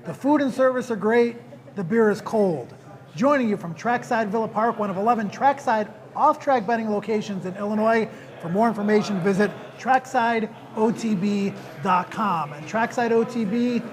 The food and service are great. The beer is cold. Joining you from Trackside Villa Park, one of 11 trackside off-track betting locations in Illinois. For more information, visit tracksideotb.com. And Trackside OTB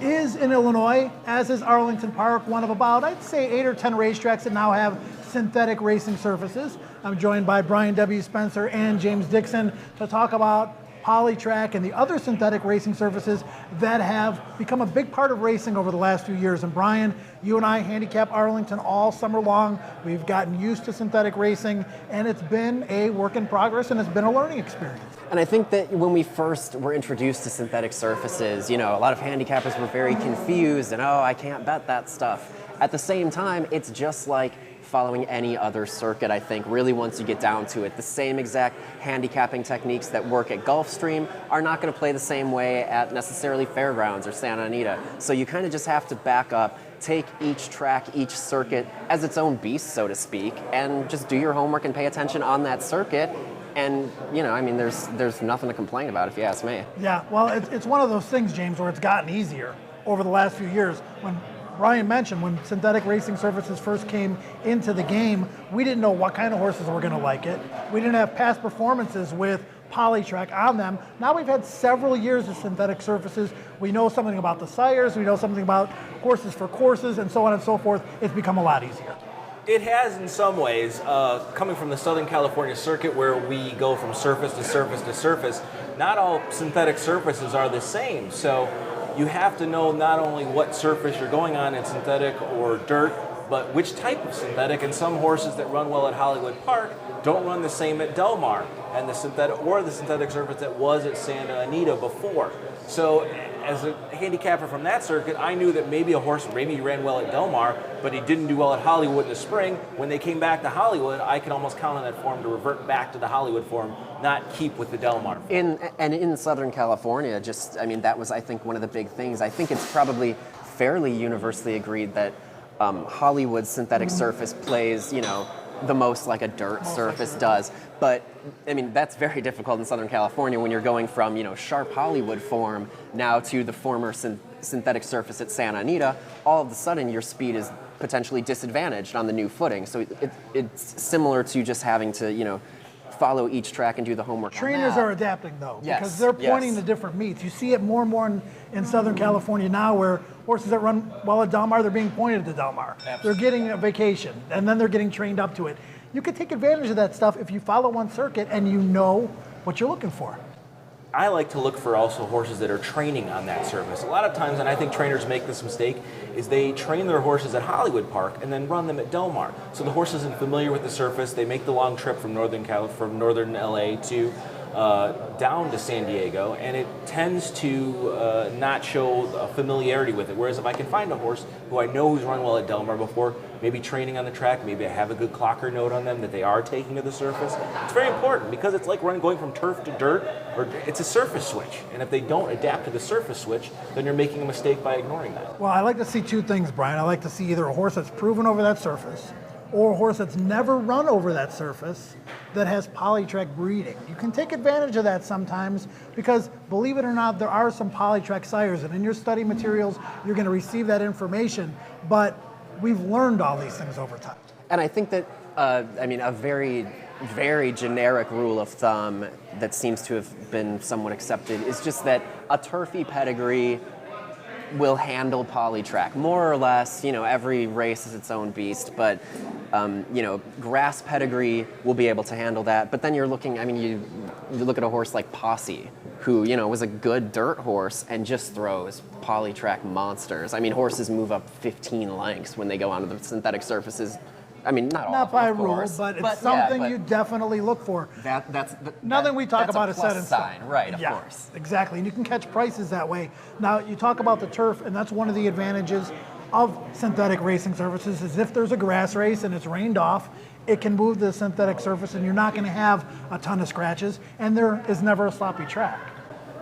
is in Illinois, as is Arlington Park, one of about, I'd say, 8 or 10 racetracks that now have synthetic racing surfaces. I'm joined by Brian W. Spencer and James Dixon to talk about Polytrack and the other synthetic racing surfaces that have become a big part of racing over the last few years. And Brian, you and I handicap Arlington all summer long. We've gotten used to synthetic racing, and it's been a work in progress, and it's been a learning experience. And I think that when we first were introduced to synthetic surfaces, a lot of handicappers were very confused and, I can't bet that stuff. At the same time, it's just like following any other circuit, I think, really once you get down to it. The same exact handicapping techniques that work at Gulfstream are not going to play the same way at necessarily Fairgrounds or Santa Anita. So you kind of just have to back up, take each track, each circuit as its own beast, so to speak, and just do your homework and pay attention on that circuit. And, there's nothing to complain about, if you ask me. Yeah, well, it's one of those things, James, where it's gotten easier over the last few years. When Brian mentioned, when synthetic racing surfaces first came into the game, we didn't know what kind of horses were going to like it. We didn't have past performances with Polytrack on them. Now we've had several years of synthetic surfaces. We know something about the sires, we know something about horses for courses, and so on and so forth. It's become a lot easier. It has in some ways, coming from the Southern California circuit where we go from surface to surface to surface, not all synthetic surfaces are the same. So you have to know not only what surface you're going on in synthetic or dirt, but which type of synthetic. And some horses that run well at Hollywood Park don't run the same at Del Mar and the synthetic surface that was at Santa Anita before. So as a handicapper from that circuit, I knew that maybe a horse maybe ran well at Del Mar, but he didn't do well at Hollywood in the spring. When they came back to Hollywood, I could almost count on that form to revert back to the Hollywood form, not keep with the Del Mar form. In Southern California, that was, I think, one of the big things. I think it's probably fairly universally agreed that Hollywood synthetic surface plays, the most like a dirt surface does. But, that's very difficult in Southern California when you're going from, sharp Hollywood form now to the former synthetic surface at Santa Anita. All of a sudden, your speed is potentially disadvantaged on the new footing. So it's similar to just having to, follow each track and do the homework. Trainers are adapting, though, yes, because they're pointing to different meets. You see it more and more in Southern California now, where horses that run well at Del Mar, they're being pointed to Del Mar. Absolutely. They're getting a vacation, and then they're getting trained up to it. You can take advantage of that stuff if you follow one circuit and you know what you're looking for. I like to look for also horses that are training on that surface. A lot of times, and I think trainers make this mistake, is they train their horses at Hollywood Park and then run them at Del Mar. So the horse isn't familiar with the surface. They make the long trip from northern LA to down to San Diego, and it tends to not show familiarity with it. Whereas if I can find a horse who I know who's run well at Del Mar before, maybe training on the track, maybe I have a good clocker note on them that they are taking to the surface. It's very important because it's like going from turf to dirt, or it's a surface switch. And if they don't adapt to the surface switch, then you're making a mistake by ignoring that. Well, I like to see two things, Brian. I like to see either a horse that's proven over that surface or a horse that's never run over that surface that has Polytrack breeding. You can take advantage of that sometimes because, believe it or not, there are some Polytrack sires, and in your study materials, you're going to receive that information, but we've learned all these things over time. And I think that, a very, very generic rule of thumb that seems to have been somewhat accepted is just that a turfy pedigree will handle Polytrack. More or less, every race is its own beast, but, grass pedigree will be able to handle that. But then you're looking, you look at a horse like Posse, who, was a good dirt horse and just throws Polytrack monsters. Horses move up 15 lengths when they go onto the synthetic surfaces. Not by rule, but it's something you definitely look for. Nothing we talk about is set in stone. Right, of course. Exactly, and you can catch prices that way. Now, you talk about the turf, and that's one of the advantages of synthetic racing surfaces, is if there's a grass race and it's rained off, it can move the synthetic surface, and you're not going to have a ton of scratches, and there is never a sloppy track.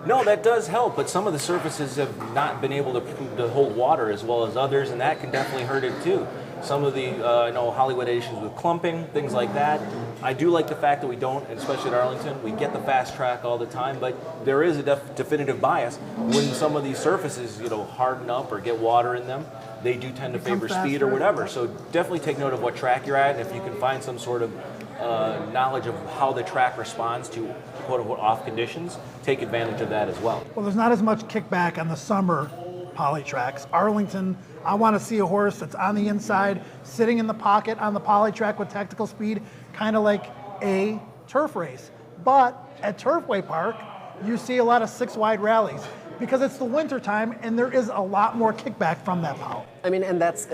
No, that does help, but some of the surfaces have not been able to hold water as well as others, and that can definitely hurt it too. Some of the, I know Hollywood issues with clumping, things like that. I do like the fact that we don't, especially at Arlington, we get the fast track all the time, but there is a definitive bias when some of these surfaces, harden up or get water in them. They do tend to favor speed or whatever. So definitely take note of what track you're at, and if you can find some sort of knowledge of how the track responds to quote-unquote off conditions, take advantage of that as well. Well, there's not as much kickback on the summer poly tracks. Arlington, I want to see a horse that's on the inside, sitting in the pocket on the poly track with tactical speed, kind of like a turf race. But at Turfway Park, you see a lot of 6-wide rallies because it's the winter time and there is a lot more kickback from that poly. I mean, and that's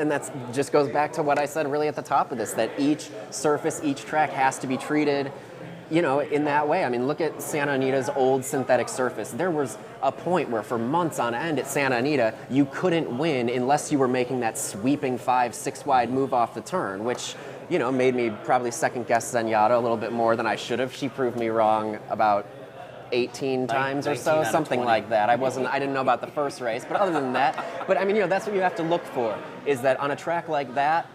just goes back to what I said really at the top of this, that each surface, each track has to be treated, in that way. I mean, look at Santa Anita's old synthetic surface. There was a point where for months on end at Santa Anita, you couldn't win unless you were making that sweeping 5-6 wide move off the turn, which, made me probably second guess Zenyatta a little bit more than I should have. She proved me wrong about 18 times or so, something like that. I didn't know about the first race, but other than that, but I mean, that's what you have to look for, is that on a track like that,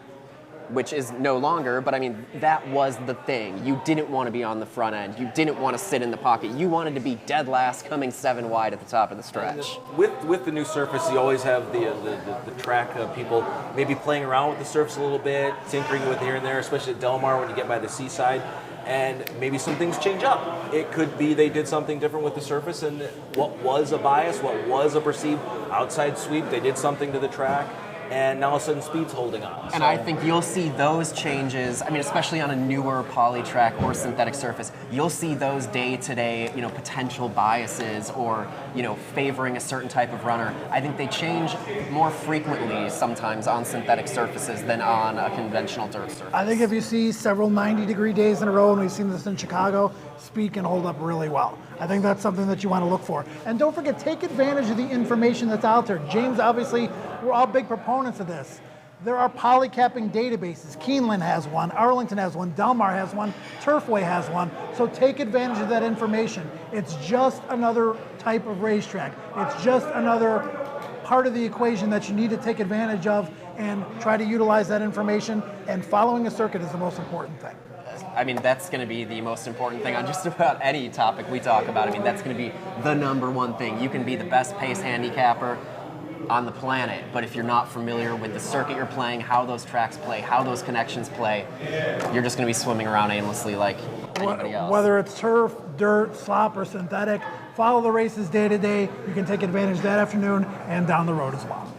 which is no longer, but I mean, that was the thing. You didn't want to be on the front end. You didn't want to sit in the pocket. You wanted to be dead last, coming 7 wide at the top of the stretch. With the new surface, you always have the track people maybe playing around with the surface a little bit, tinkering with here and there, especially at Del Mar when you get by the seaside. And maybe some things change up. It could be they did something different with the surface, and what was a bias, what was a perceived outside sweep, they did something to the track, and now all of a sudden speed's holding on. And I think you'll see those changes, I mean, especially on a newer poly track or synthetic surface, you'll see those day-to-day, potential biases or, favoring a certain type of runner. I think they change more frequently sometimes on synthetic surfaces than on a conventional dirt surface. I think if you see several 90-degree days in a row, and we've seen this in Chicago, speed can hold up really well. I think that's something that you want to look for. And don't forget, take advantage of the information that's out there. James, obviously, we're all big proponents of this. There are polycapping databases. Keeneland has one, Arlington has one, Del Mar has one, Turfway has one. So take advantage of that information. It's just another type of racetrack. It's just another part of the equation that you need to take advantage of and try to utilize that information. And following a circuit is the most important thing. I mean, that's going to be the most important thing on just about any topic we talk about. I mean, that's going to be the number one thing. You can be the best pace handicapper on the planet, but if you're not familiar with the circuit you're playing, how those tracks play, how those connections play, you're just going to be swimming around aimlessly like anybody else. Whether it's turf, dirt, slop, or synthetic, follow the races day to day. You can take advantage that afternoon and down the road as well.